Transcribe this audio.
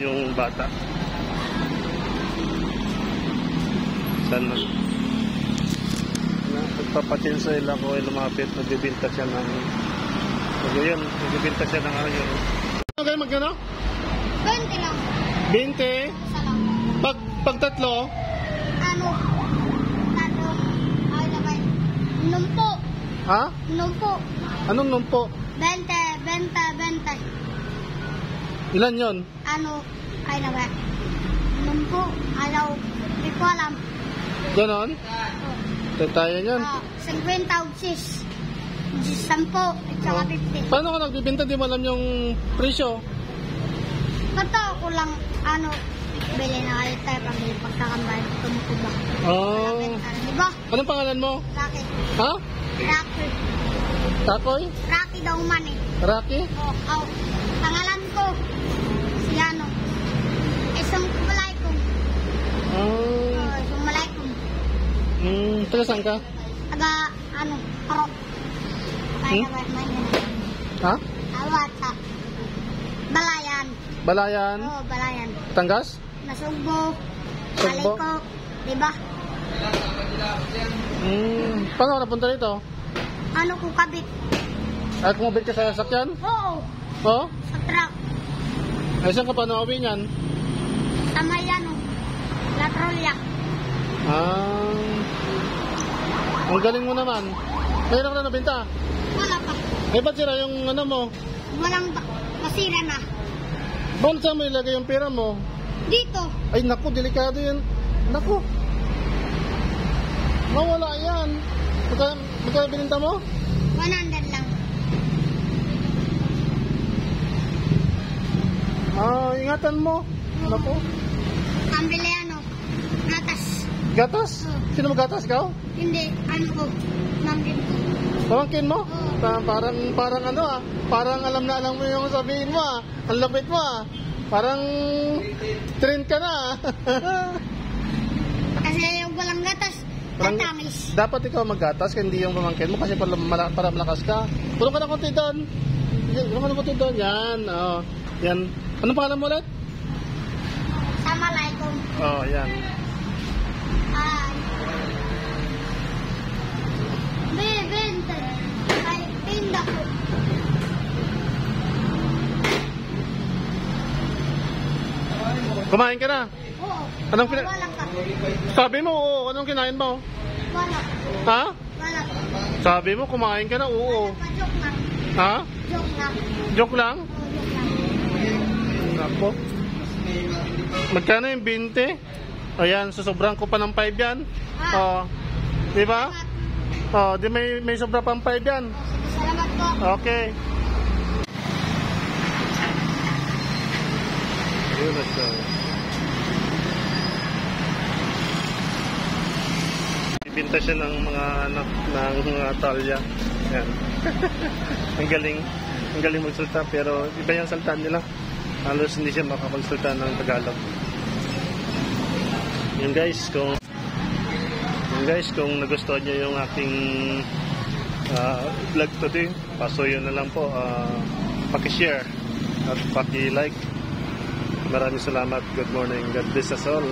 yung bata. Sana nagpapatinsa sila ko ay lumapit, nagbibinta siya ng yun, nagbibinta siya ng ano yun. Okay, magkano? 20 lang. 20? Isa lang. Pag tatlo? Ano? Tatlo. Ay, naman. Numpo. Ha? Numpo. Anong numpo? 20. Ilan yun? Ano? Ay, naman. Numpo. Ayaw. Hindi ko alam. Ganon? Tayo yan. 50 o 6. 10 at saka 50. Paano ka nagbibinta? Di mo alam yung presyo? Kato ko lang, ano, bili na kayo tayo pambili pagkakambay. Tumutuba. Oh. Diba? Anong pangalan mo? Rocky. Ha? Rocky. Takoy? Rocky daw man eh. Rocky? Oh. Pangalan ko. Si ano. Assalamualaikum. Assalamualaikum. Taga saan ka? Taga, ano, Arok. Kaya ba naman yun? Ha? Awata. Balayan. Balayan? Oo, Balayan. Tangas? Nasugbo. Sugbo? Paliko. Diba? Paano ka napunta dito? Ano ko kabit? Ay, kumabit ka sa sasakyan? Oo. Oo? Sa truck. Ay, saan ka pa nauwi niyan? Sa may ano. La Trolia. Ang galing mo naman. Mayroon ka na nabinta? Wala pa. Eh, ba't sira yung ano mo? Walang masira na. Bakit saan mo ilagay yung pera mo? Dito. Ay, naku, delikado yan. Naku. Mawala yan. Magkano bininta mo? 100 lang. Ingatan mo. Naku. Pambili ano. Gatas. Gatas? Sino magatas ka? Hindi. Ano ko. Mambili ko. Pamangkin mo? Oo. Parang ano parang alam na alam mo yung sabihin mo Ang lapit mo Parang trend ka na Kasi yung walang gatas. Tatamis. Dapat ikaw maggatas, hindi yung pamangkin mo kasi para malakas ka. Tulong ka ng konti doon. Tulong ka ng konti doon. Yan. Yan. Anong pangalan mo ulit? Assalamualaikum. Yan. Bebenta. Ay, tinda ko. Kumain ka na? Oo. Anong Wala ka. Sabi mo, oo. Anong kinain mo? Wala. Ha? Wala. Sabi mo, kumain ka na, oo. Joke lang. Ha? Joke lang. Joke lang? Oo, joke lang. Nako. Magkano yung 20? Ayan, susobrang ko pa ng 5 yan. Di ba? Di may sobra pang 5 yan. Salamat po. Okay. Yun na siya. Ibinta siya ng mga anak ng mga talya. Yan. Ang galing magsalita pero iba yung salita nila. Halos hindi siya makapagsalita ng Tagalog. Yung guys, kung nagustuhan niyo yung aking vlog today, pasuyo na lang po, paki-share at paki-like. Maraming salamat. Good morning. God bless us all.